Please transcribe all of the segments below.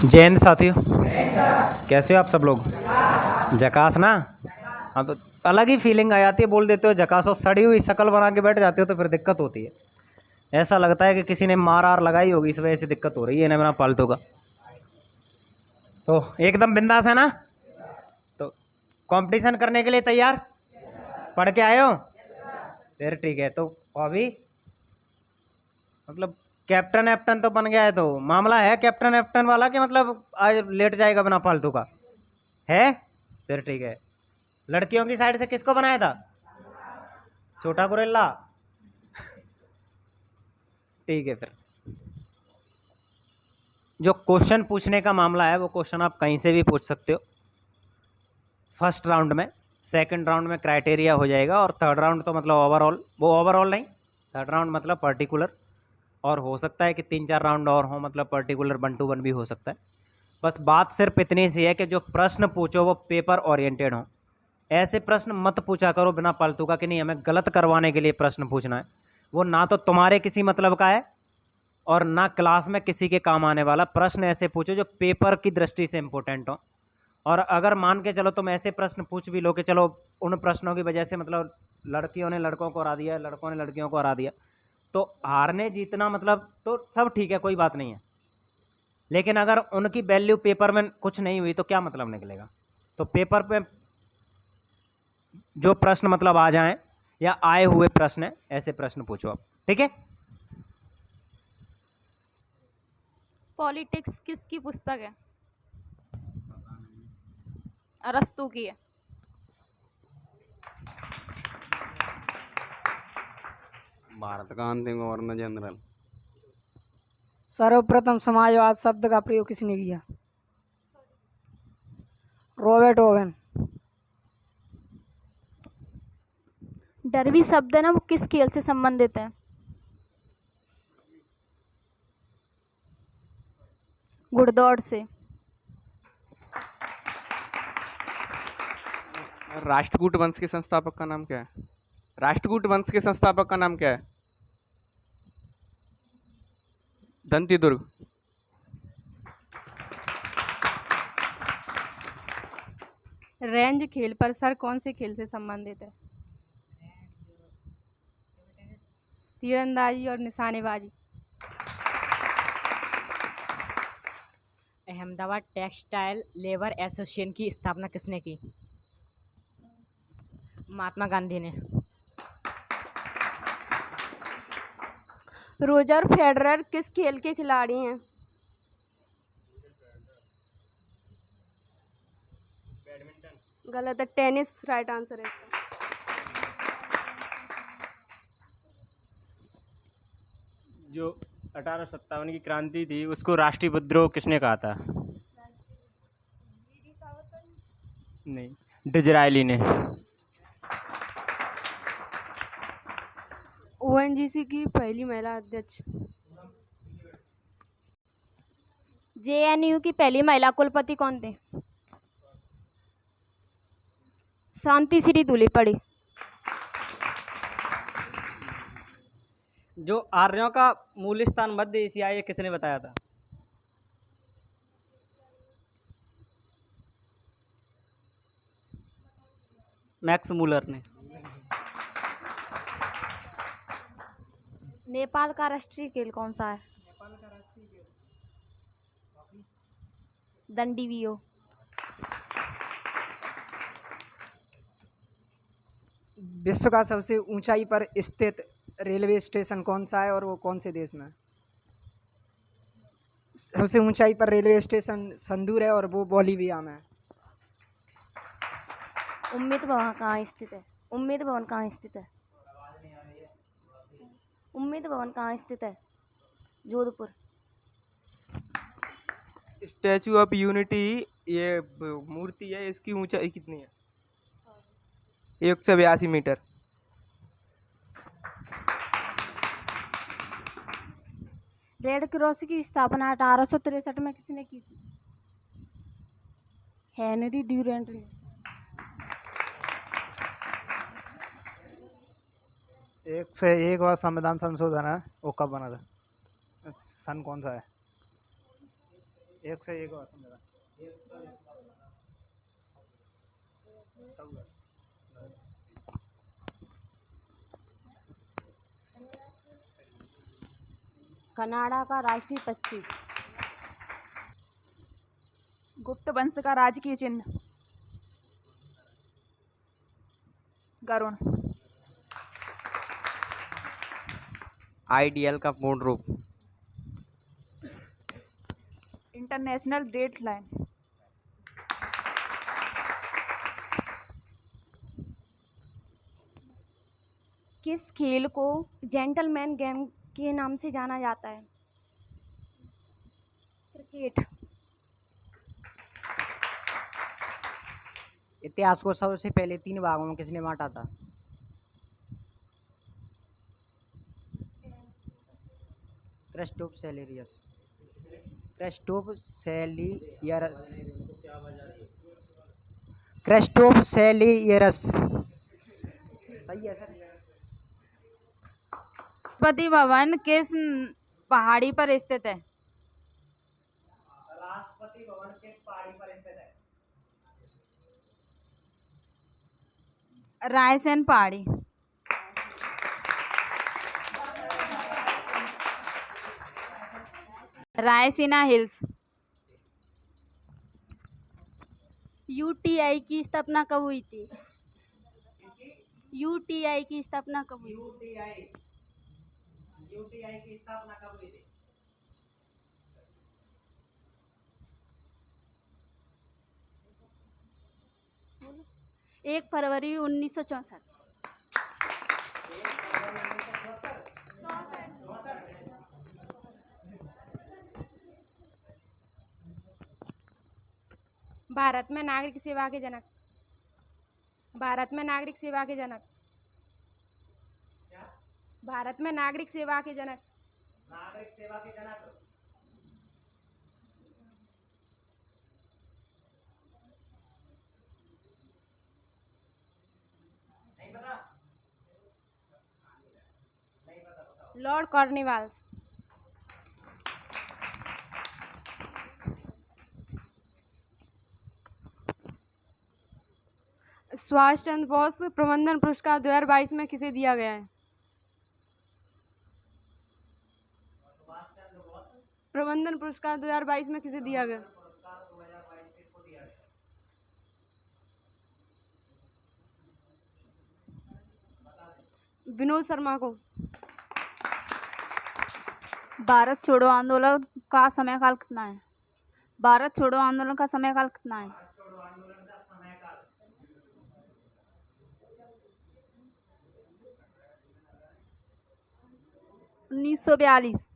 जय हिंद साथियों। कैसे हो आप सब लोग? जकास ना। हाँ तो अलग ही फीलिंग आ जाती है, बोल देते हो जकास और सड़ी हुई शक्ल बना के बैठ जाते हो तो फिर दिक्कत होती है। ऐसा लगता है कि किसी ने मार आर लगाई होगी, इस वजह से दिक्कत हो रही है ना मेरा फालतू का। तो एकदम बिंदास है ना? तो कंपटीशन करने के लिए तैयार? पढ़ के आए हो? फिर ठीक है। तो अभी मतलब कैप्टन एप्टन तो बन गया है, तो मामला है कैप्टन एप्टन वाला कि मतलब आज लेट जाएगा बिना फालतू का है? फिर ठीक है। लड़कियों की साइड से किसको बनाया था? छोटा गुरेला। ठीक है। फिर जो क्वेश्चन पूछने का मामला है वो क्वेश्चन आप कहीं से भी पूछ सकते हो। फर्स्ट राउंड में, सेकंड राउंड में क्राइटेरिया हो जाएगा, और थर्ड राउंड तो मतलब ओवरऑल, वो ओवरऑल नहीं, थर्ड राउंड मतलब पर्टिकुलर। और हो सकता है कि 3-4 राउंड और हो, मतलब पर्टिकुलर 1 to 1 भी हो सकता है। बस बात सिर्फ इतनी सी है कि जो प्रश्न पूछो वो पेपर ओरिएंटेड हो। ऐसे प्रश्न मत पूछा करो बिना फालतू का कि नहीं हमें गलत करवाने के लिए प्रश्न पूछना है। वो ना तो तुम्हारे किसी मतलब का है और ना क्लास में किसी के काम आने वाला। प्रश्न ऐसे पूछो जो पेपर की दृष्टि से इंपॉर्टेंट हो। और अगर मान के चलो तुम ऐसे प्रश्न पूछ भी लो कि चलो उन प्रश्नों की वजह से मतलब लड़कियों ने लड़कों को हरा दिया, लड़कों ने लड़कियों को हरा दिया, तो हारने जीतना मतलब तो सब ठीक है, कोई बात नहीं है। लेकिन अगर उनकी वैल्यू पेपर में कुछ नहीं हुई तो क्या मतलब निकलेगा? तो पेपर पे जो प्रश्न मतलब आ जाएं या आए हुए प्रश्न है, ऐसे प्रश्न पूछो आप। ठीक है। पॉलिटिक्स किसकी पुस्तक है? अरस्तु की है। भारत का अंतिम गवर्नर जनरल। सर्वप्रथम समाजवाद शब्द का प्रयोग किसने किया? Robert Owen. डरबी शब्द है ना, वो किस खेल से संबंधित है? घुड़दौड़ से। राष्ट्रकूट वंश के संस्थापक का नाम क्या है? राष्ट्रकूट वंश के संस्थापक का नाम क्या है? दंतीदुर्ग। रेंज खेल परिसर कौन से खेल से संबंधित है? तीरंदाजी और निशानेबाजी। अहमदाबाद टेक्सटाइल लेबर एसोसिएशन की स्थापना किसने की? महात्मा गांधी ने। रोजर फेडरर किस खेल के खिलाड़ी हैं? गलत है, टेनिस राइट आंसर है इसका। जो 1857 की क्रांति थी उसको राष्ट्रीय विद्रोह किसने कहा था? नहीं, डिजरायली ने। ओएनजीसी की पहली महिला अध्यक्ष। जेएनयू की पहली महिला कुलपति कौन थे? शांति श्री धूलीपड़ी। जो आर्यों का मूल स्थान मध्य एशिया है, ये किसने बताया था? मैक्स मूलर ने। नेपाल का राष्ट्रीय खेल कौन सा है? दंडीवीओ। विश्व का सबसे ऊंचाई पर स्थित रेलवे स्टेशन कौन सा है और वो कौन से देश में है? सबसे ऊंचाई पर रेलवे स्टेशन संदूर है और वो बोलीविया में है। उम्मीद भवन कहाँ स्थित है? उम्मीद भवन कहाँ स्थित है? उम्मीद भवन कहाँ स्थित है? जोधपुर। स्टैचू ऑफ यूनिटी, ये मूर्ति है, इसकी ऊंचाई कितनी है? 182 मीटर। रेड क्रॉस की स्थापना 1863 में किसने की थी? हेनरी ड्यूरेंट ने। एक से एक बार संविधान संशोधन है, वो कब बना था? सन कौन सा है? एक से एक वासन मेरा कनाडा का राष्ट्रीय पक्षी। गुप्त वंश का राजकीय चिन्ह। गरुण। आईडीएल का पूर्ण रूप। International date line. किस खेल को जेंटलमैन गेम के नाम से जाना जाता है? क्रिकेट। इतिहास को सबसे पहले 3 भागों में किसने बांटा था? क्रिस्टोफ सेलेरियस। क्रिस्टोफ सेलियरस। क्रिस्टोफ सेलियरस। सही है सर। राष्ट्रपति भवन किस पहाड़ी पर स्थित है? राष्ट्रपति भवन किस पहाड़ी पर स्थित है? रायसेन पहाड़ी। रायसीना हिल्स। यूटीआई की स्थापना कब हुई थी? यूटीआई की स्थापना कब हुई? यूटीआई की स्थापना कब हुई थी? एक फरवरी 1964। भारत में नागरिक सेवा के जनक। भारत में नागरिक सेवा के जनक। भारत में नागरिक सेवा के जनक। नागरिक सेवा के जनक। नहीं पता? नहीं पता, बताओ। Lord Cornwallis. सुभाष चंद्र बोस प्रबंधन पुरस्कार 2022 में किसे दिया गया है? प्रबंधन पुरस्कार 2022 में किसे दिया गया? विनोद शर्मा को। भारत छोड़ो आंदोलन का समयकाल कितना है? भारत छोड़ो आंदोलन का समयकाल कितना है? 1942।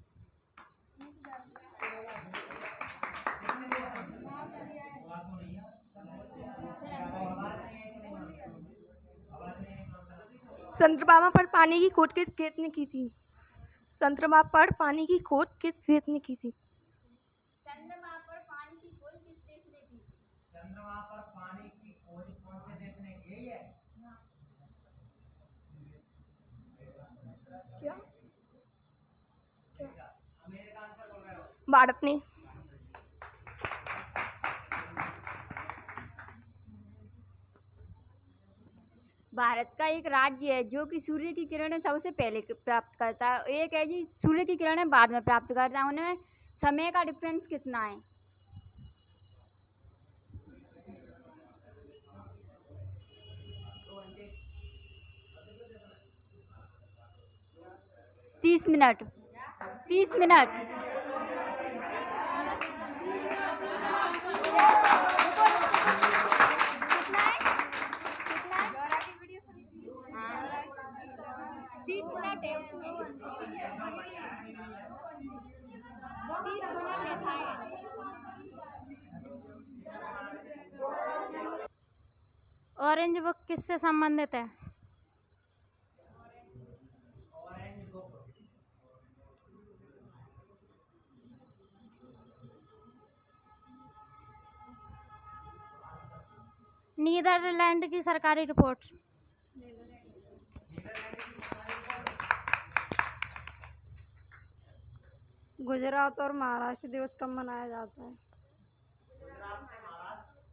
चंद्रमा पर पानी की खोज किस खेत ने की थी? चंद्रमा पर पानी की खोज किस खेत ने की थी? चंद्रमा पर पानी की खोज किस देश ने की? चंद्रमा पर पानी की खोज कौन से देश ने की है? क्या? अमेरिका आंसर बोल रहे हो? भारत ने। भारत का एक राज्य है जो कि सूर्य की किरणें सबसे पहले प्राप्त करता है, एक है जी सूर्य की किरणें बाद में प्राप्त करता है। उनमें समय का डिफरेंस कितना है? 30 मिनट। 30 मिनट। कितना है? कितना है? 30 मिनट है। 30 मिनट है शायद। ऑरेंज बुक किससे संबंधित है? नीदरलैंड की सरकारी रिपोर्ट। गुजरात और महाराष्ट्र दिवस कब मनाया जाता है?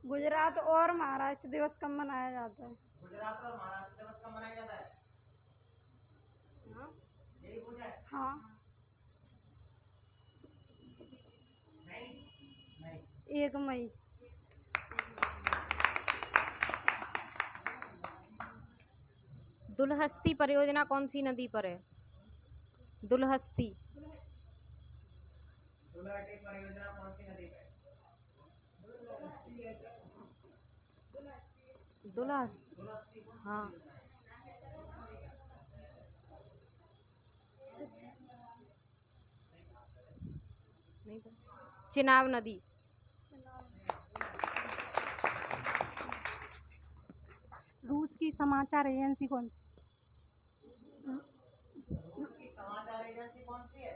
गुजरात और महाराष्ट्र दिवस कब मनाया जाता है? गुजरात और महाराष्ट्र दिवस कब मनाया जाता है? यही पूछा है? हाँ, नहीं 1 मई। दुलहस्ती परियोजना कौन सी नदी पर है? दुलहस्ती। दुलहटी परियोजना कौन सी नदी पे है? दुलहस्ती। हाँ। नहीं पता। चिनाब नदी। रूस की समाचार एजेंसी कौन? समाचार एजेंसी कौन सी है?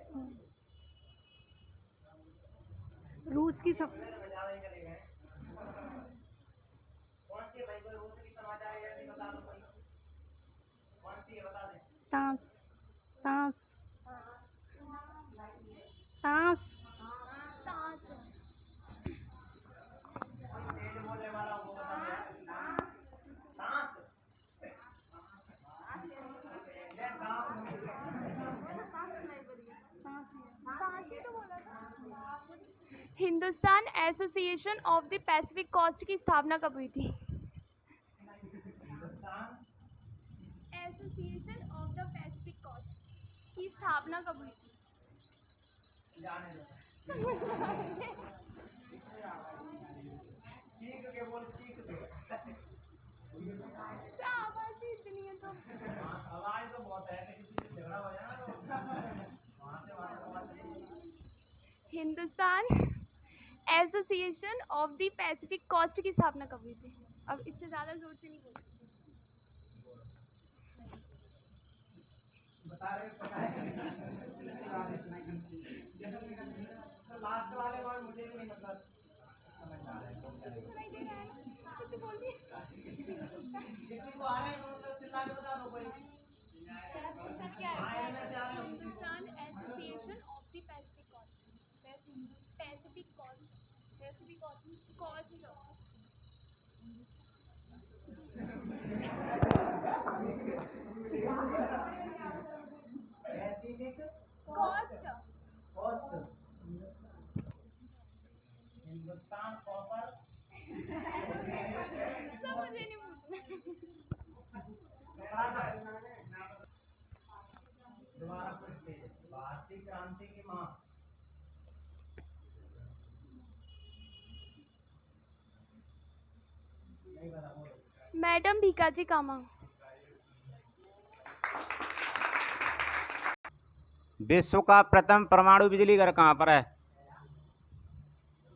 रूस की बता नहीं चलेगा। कौन सी है भाई? कोई रूस की समाचार एजेंसी बता दो कोई। कौन सी है बता दें। टांस टांस टांस तेज बोलने वाला वो बता दे। सांस। Hindustan Association of the Pacific Coast की स्थापना कब हुई थी? Association of the Pacific Coast की स्थापना कब हुई थी? जाने दो। चीख के बोल, चीख के। आवाज ही इतनी है तो आवाज तो बहुत है, किसी से झगड़ा हो जाए ना तो वहाँ से आवाज नहीं। Hindustan Association of the Pacific Coast की स्थापना कब हुई थी? अब इससे ज़्यादा जोर से नहीं बोल सकते। बता रहे पता है। लास्ट वाले वर्ड मुझे भी नहीं मतलब समझ आ रहा है। सुनाई दे रहा है ना? कुछ बोलिए। किसी को आ रहा है तो मतलब चिल्ला के बता दो कोई। Hindustan Association of the Pacific Coast. Pacific Coast. Pacific Coast. Coast. Coast. Hindustan copper. सब मुझे नहीं पूछना। दोबारा पूछते हैं। भारतीय क्रांति की माँ। नहीं पता बोलो। मैडम भीकाजी कामा। विश्व का प्रथम परमाणु बिजली घर कहाँ पर है?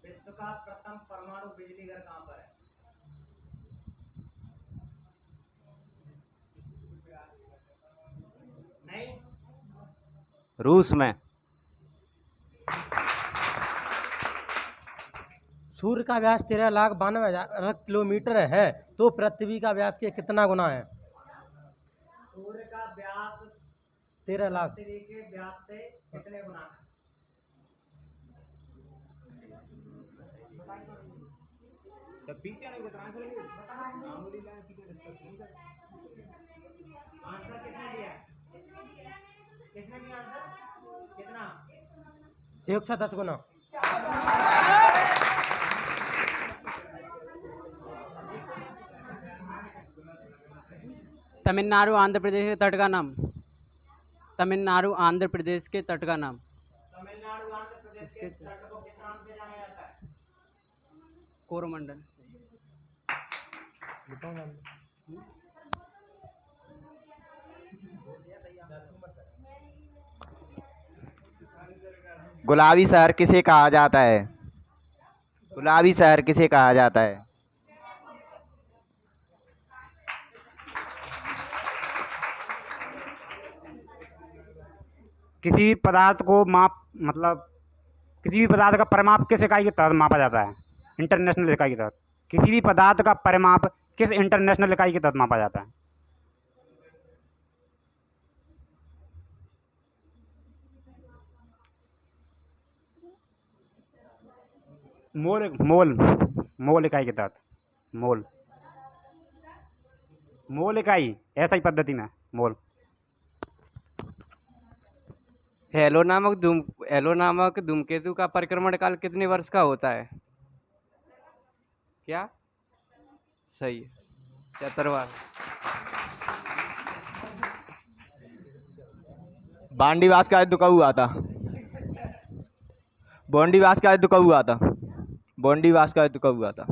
विश्व का प्रथम परमाणु बिजली घर कहाँ पर है? नहीं। रूस में। सूर्य का व्यास 13,92,000 किलोमीटर है, तो पृथ्वी का व्यास के कितना गुना है? सूर्य का व्यास 13 लाख। पृथ्वी के व्यास से कितने गुना है? आंसर कितने दिया? कितने दिया आंसर? कितना? 110 गुना। तमिलनाडु आंध्र प्रदेश के तट का नाम। तमिलनाडु आंध्र प्रदेश के तट का नाम। तमिलनाडु आंध्र प्रदेश के तट को किस नाम से जाना जाता है? कोरोमंडल। गुलाबी शहर किसे कहा जाता है? गुलाबी शहर किसे कहा जाता है? किसी भी पदार्थ को माप मतलब किसी भी पदार्थ का परिमाप किस इकाई के तहत मापा जाता है? इंटरनेशनल इकाई के तहत। किसी भी पदार्थ का परिमाप किस इंटरनेशनल इकाई के तहत मापा जाता है? मोल मोल मोल इकाई के तहत मोल मोल इकाई ऐसा ही पद्धति में मोल। हेलो नामक धूमकेतु का परिक्रमण काल कितने वर्ष का होता है? क्या सही है? 74 वर्ष। बांडीवास का युद्ध कब हुआ था? बॉन्डीवास का युद्ध कब हुआ था? बॉन्डीवास का युद्ध कब हुआ था?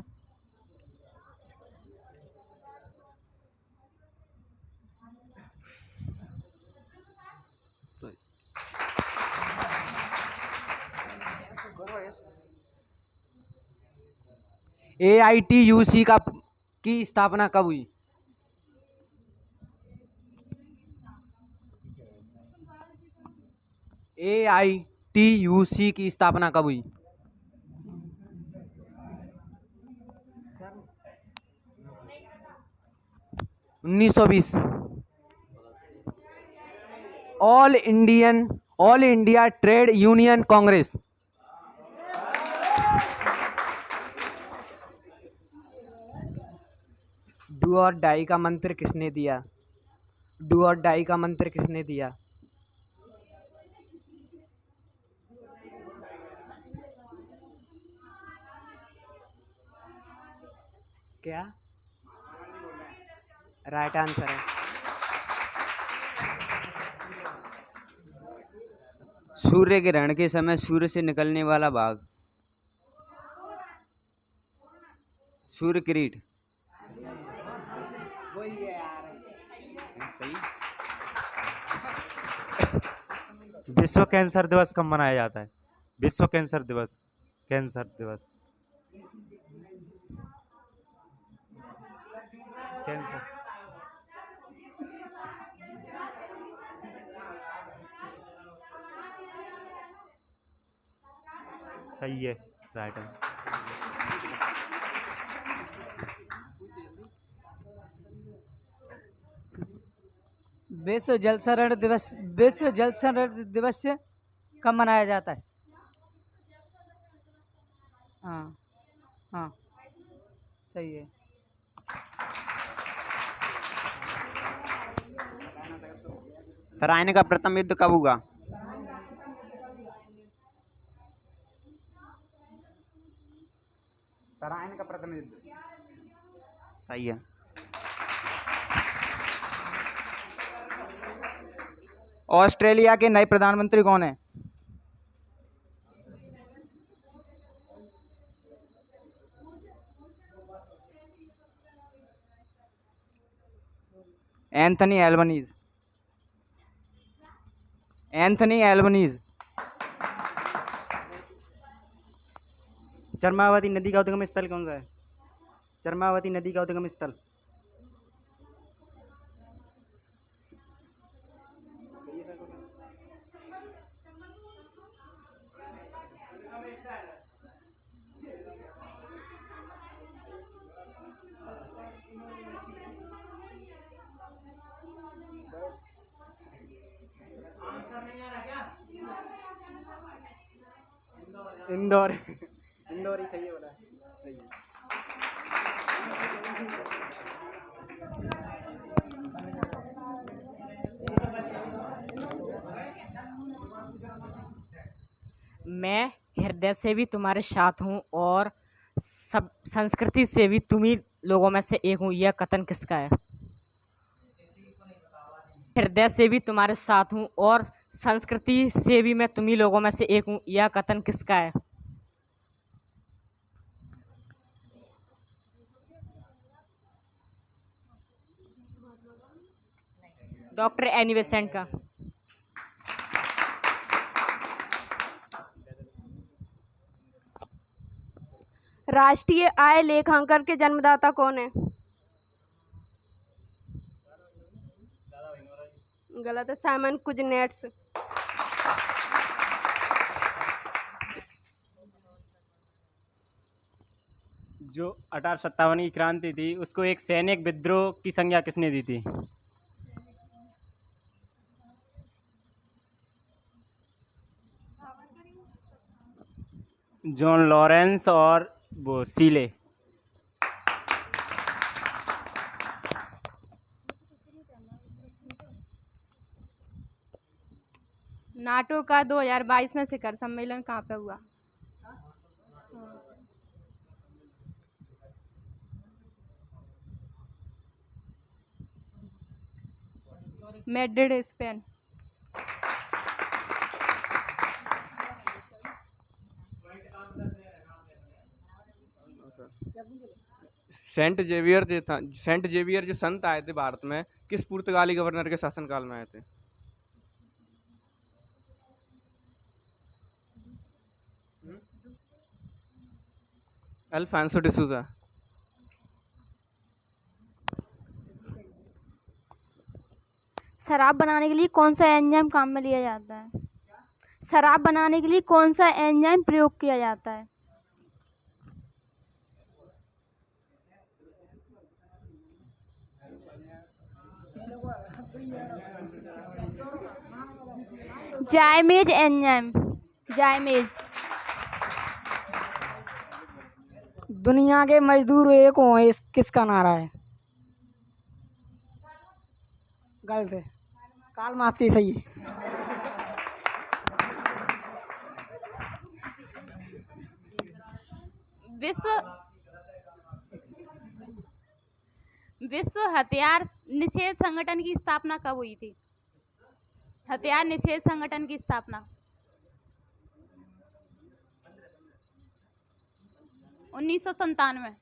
AITUC की स्थापना कब हुई? AITUC की स्थापना कब हुई? उन्नीस सौ 1920। All India trade union Congress. Do और डाई का मंत्र किसने दिया? डू और डाई का मंत्र किसने दिया? क्या राइट आंसर है? सूर्य ग्रहण के समय सूर्य से निकलने वाला भाग। सूर्य किरीट। विश्व कैंसर दिवस कब मनाया जाता है? विश्व कैंसर दिवस। कैंसर दिवस। कैंसर। सही है, राइट आंसर। विश्व जल संरक्षण दिवस कब मनाया जाता है? हाँ हाँ सही है। तराइन का प्रथम युद्ध कब हुआ? तराइन का प्रथम युद्ध। सही है। ऑस्ट्रेलिया के नए प्रधानमंत्री कौन है? Anthony Albanese. Anthony Albanese. Charmavati नदी का उद्गम स्थल कौन सा है? चरमावती नदी का उद्गम स्थल। इंदौर। इंदौर ही सही है, बोला सही है। मैं हृदय से भी तुम्हारे साथ हूँ और सब संस्कृति से भी तुम ही लोगों में से एक हूँ, यह कथन किसका है? हृदय से भी तुम्हारे साथ हूँ और संस्कृति से भी मैं तुम ही लोगों में से एक हूँ, यह कथन किसका है? डॉक्टर एनी बेसेंट का। राष्ट्रीय आय लेखांकन के जन्मदाता कौन है? गलत है, साइमन कुजनेट्स। जो 1857 की क्रांति थी उसको एक सैनिक विद्रोह की संज्ञा किसने दी थी? जॉन लॉरेंस और वो सीले। नाटो का 2022 में शिखर सम्मेलन कहाँ पे हुआ? Madrid, Spain. सेंट जेवियर जो संत आए थे भारत में, किस पुर्तगाली गवर्नर के शासनकाल में आए थे? अल्फांसो डिसूजा। शराब बनाने के लिए कौन सा एंजाइम काम में लिया जाता है? शराब बनाने के लिए कौन सा एंजाइम प्रयोग किया जाता है? जायमेज एंजाइम। जायमेज। दुनिया के मजदूर एक हो, इस किसका नारा है? गलत है, कार्ल मार्क्स की सही है। विश्व हथियार निषेध संगठन की स्थापना कब हुई थी? हथियार निषेध संगठन की स्थापना 1997।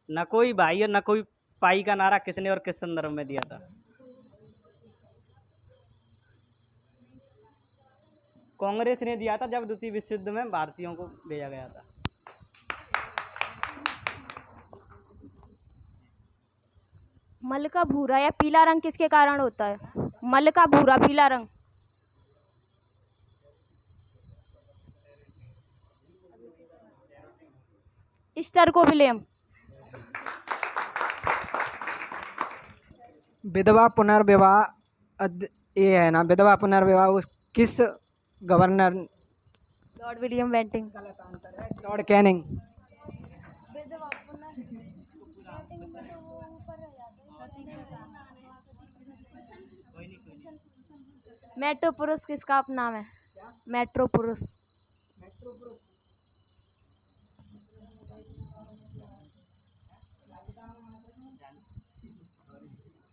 न कोई भाई और न कोई पाई का नारा किसने और किस संदर्भ में दिया था? कांग्रेस ने दिया था जब द्वितीय विश्व युद्ध में भारतीयों को भेजा गया था। मल का भूरा या पीला रंग किसके कारण होता है? मल का भूरा पीला रंग। ईस्टर को विलियम। विधवा पुनर्विवाह ये है ना, विधवा पुनर्विवाह उस किस governor? Lord William Bentinck. Lord Canning. Metro पुरुष किसका उपनाम है? मेट्रो पुरुष।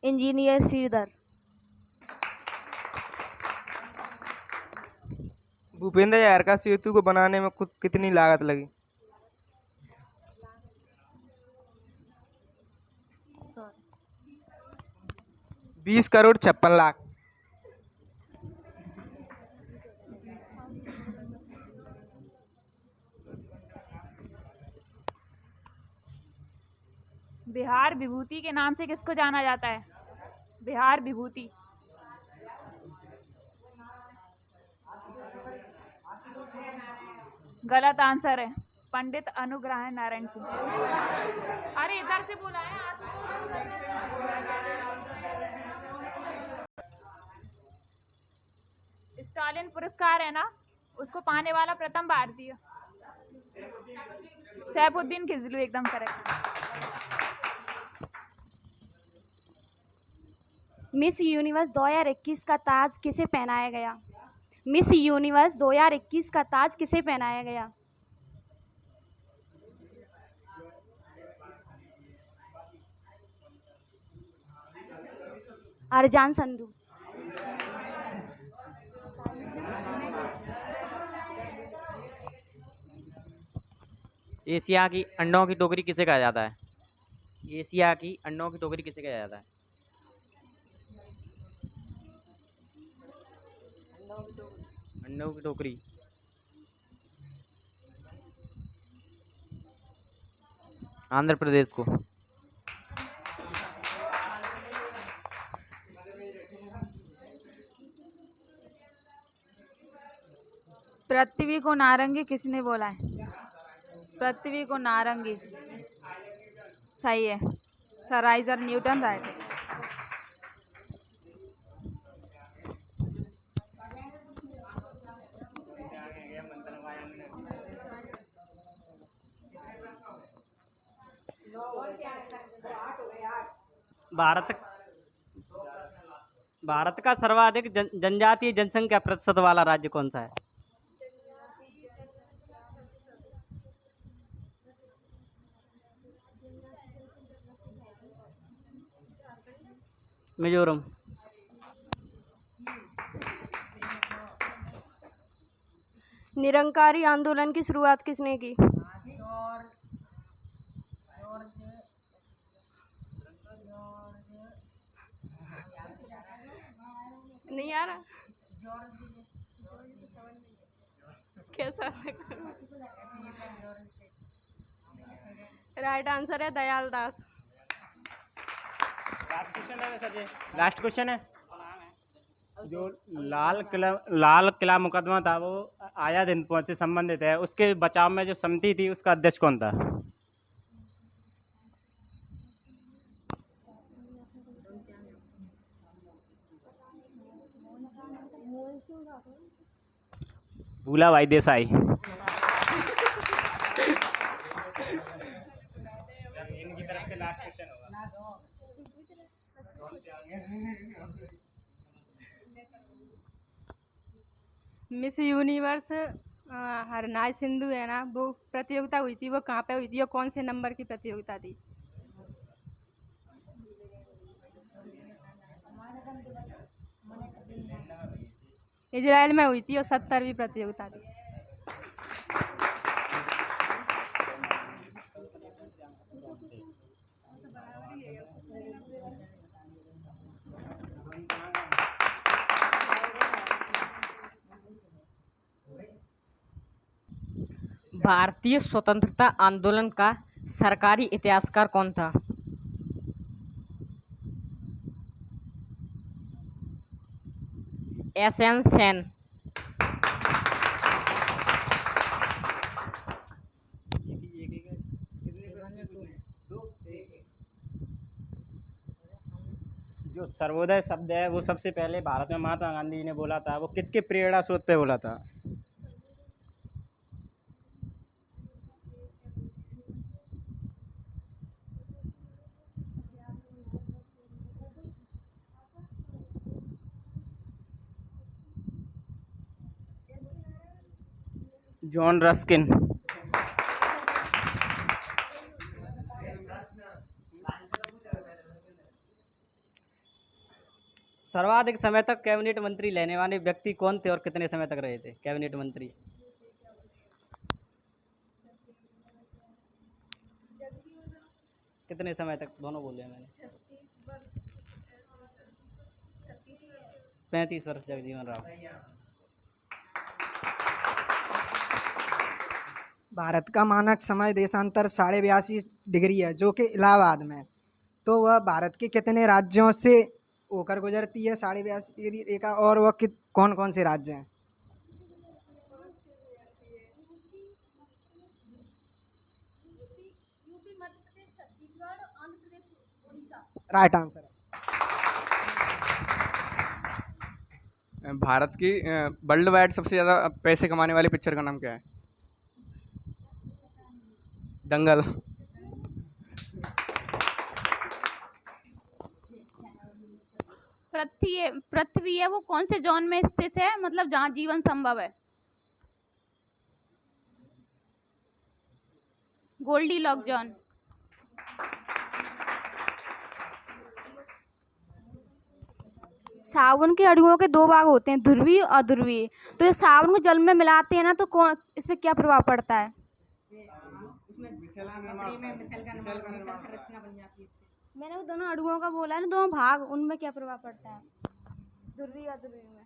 इंजीनियर श्रीधर। भूपेंद्र हजारिका सेतु को बनाने में कितनी लागत लगी? सॉरी 20,56,00,000। बिहार विभूति के नाम से किसको जाना जाता है? बिहार विभूति। गलत आंसर है, पंडित अनुग्रह नारायण सिंह। अरे इधर से बोला है। स्टालिन पुरस्कार है ना, उसको पाने वाला प्रथम भारतीय सैफुद्दीन खिजलू। एकदम करेक्ट। मिस यूनिवर्स 2021 का ताज किसे पहनाया गया? मिस यूनिवर्स 2021 का ताज किसे पहनाया गया? अरजान संधू। एशिया की अंडों की टोकरी किसे कहा जाता है? एशिया की अंडों की टोकरी किसे कहा जाता है? अंडों की टोकरी आंध्र प्रदेश को। पृथ्वी को नारंगी किसने बोला है? पृथ्वी को नारंगी सही है, sir आइजर Newton. Right. Bharat Bharat का सर्वाधिक जनजातीय जनसंख्या प्रतिशत वाला राज्य कौन सा है? मिजोरम। निरंकारी आंदोलन की शुरुआत किसने की? नहीं आ रहा कैसा? राइट आंसर है दयाल दास। लास्ट क्वेश्चन है। जो लाल किला मुकदमा था वो आया दिन से संबंधित है, उसके बचाव में जो समिति थी उसका अध्यक्ष कौन था? भूलाभाई देसाई। इनकी तरफ से लास्ट क्वेश्चन होगा। मिस यूनिवर्स हरनाज सिंधु है ना, वो प्रतियोगिता हुई थी, वो कहाँ पे हुई थी और कौन से नंबर की प्रतियोगिता थी? इजराइल में हुई थी और 70वीं प्रतियोगिता थी। भारतीय स्वतंत्रता आंदोलन का सरकारी इतिहासकार कौन था? एसएन सेन। जो सर्वोदय शब्द है वो सबसे पहले भारत में महात्मा गांधी जी ने बोला था, वो किसके प्रेरणा स्रोत पे बोला था? John Ruskin. सर्वाधिक समय तक कैबिनेट मंत्री लेने वाले व्यक्ति कौन थे और कितने समय तक रहे थे कैबिनेट मंत्री? कितने समय तक? दोनों बोले मैंने। 35 वर्ष जगजीवन राम। भारत का मानक समय देशांतर 82.5 डिग्री है, जो कि इलाहाबाद में, तो वह भारत के कितने राज्यों से होकर गुजरती है 82.5 डिग्री रेखा, और वह कौन कौन से राज्य हैं? राइट आंसर है। भारत की वर्ल्ड वाइड सबसे ज़्यादा पैसे कमाने वाली पिक्चर का नाम क्या है? दंगल। पृथ्वी है वो कौन से जोन में स्थित है, मतलब जहाँ जीवन संभव है? Goldilocks zone. साबुन के अणुओं के दो भाग होते हैं, ध्रुवीय और अध्रुवीय। तो ये साबुन को जल में मिलाते हैं ना, तो कौन इस पे क्या प्रभाव पड़ता है? मैंने वो दोनों अणुओं का बोला है ना, दोनों भाग, उनमें क्या प्रभाव पड़ता है ध्रुवीय और अध्रुवीय में?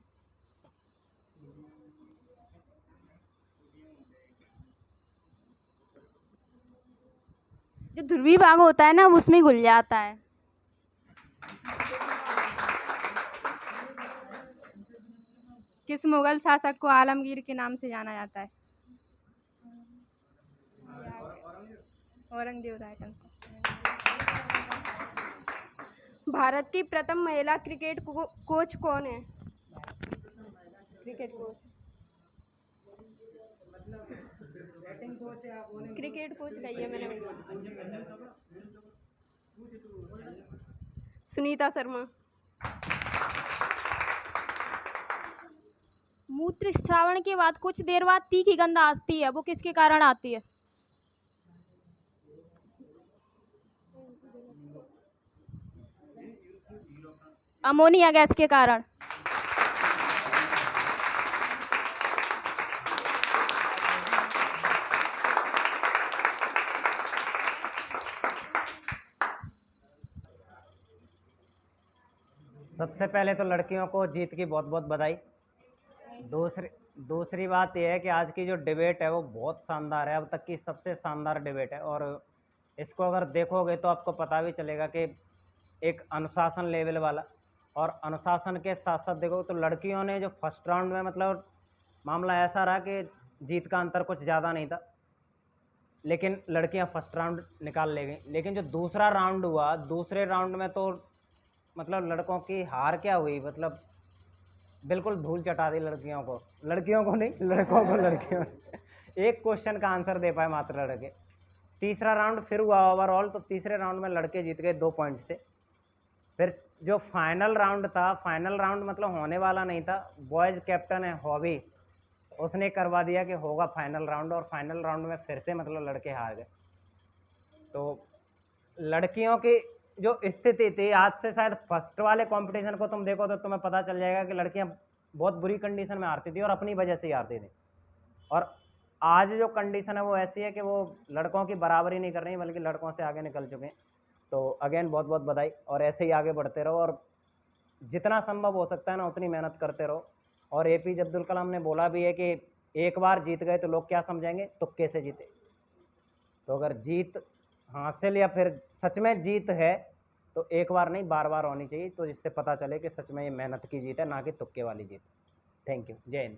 जो ध्रुवीय भाग होता है ना, वो उसमें घुल जाता है। किस मुगल शासक को आलमगीर के नाम से जाना जाता है? औरंगजेब। Right answer. भारत की प्रथम महिला क्रिकेट कोच कौन है? Cricket coach. क्रिकेट कोच कही है मैंने। सुनीता शर्मा। मूत्र श्रावण के बाद कुछ देर बाद तीखी गंध आती है, वो किसके कारण आती है? अमोनिया गैस के कारण। सबसे पहले तो लड़कियों को जीत की बहुत बहुत बधाई। दूसरी बात यह है कि आज की जो डिबेट है वो बहुत शानदार है, अब तक की सबसे शानदार डिबेट है। और इसको अगर देखोगे तो आपको पता भी चलेगा कि एक अनुशासन लेवल वाला, और अनुशासन के साथ साथ देखोगे तो लड़कियों ने जो फर्स्ट राउंड में मतलब मामला ऐसा रहा कि जीत का अंतर कुछ ज़्यादा नहीं था, लेकिन लड़कियां फर्स्ट राउंड निकाल ले गई। लेकिन जो दूसरा राउंड हुआ, दूसरे राउंड में तो मतलब लड़कों की हार क्या हुई, मतलब बिल्कुल धूल चटा दी लड़कियों को नहीं, लड़कों को लड़कियों एक क्वेश्चन का आंसर दे पाए मात्र लड़के। तीसरा राउंड फिर हुआ ओवरऑल, तो तीसरे राउंड में लड़के जीत गए 2 पॉइंट से। फिर जो फाइनल राउंड था, फाइनल राउंड मतलब होने वाला नहीं था, बॉयज़ कैप्टन है हॉबी, उसने करवा दिया कि होगा फाइनल राउंड, और फाइनल राउंड में फिर से मतलब लड़के हार गए। तो लड़कियों की जो स्थिति थी, आज से शायद फर्स्ट वाले कंपटीशन को तुम देखो तो तुम्हें पता चल जाएगा कि लड़कियां बहुत बुरी कंडीशन में हारती थी और अपनी वजह से ही हारती थी। और आज जो कंडीशन है वो ऐसी है कि वो लड़कों की बराबरी नहीं कर रही, बल्कि लड़कों से आगे निकल चुके हैं। तो अगेन बहुत बहुत बधाई, और ऐसे ही आगे बढ़ते रहो, और जितना संभव हो सकता है ना उतनी मेहनत करते रहो। और APJ अब्दुल कलाम ने बोला भी है कि एक बार जीत गए तो लोग क्या समझेंगे, तुक्के से जीते। तो अगर जीत हासिल या फिर सच में जीत है तो एक बार नहीं, बार बार होनी चाहिए, तो जिससे पता चले कि सच में ये मेहनत की जीत है, ना कि तुक्के वाली जीत। Thank you. जय हिंद।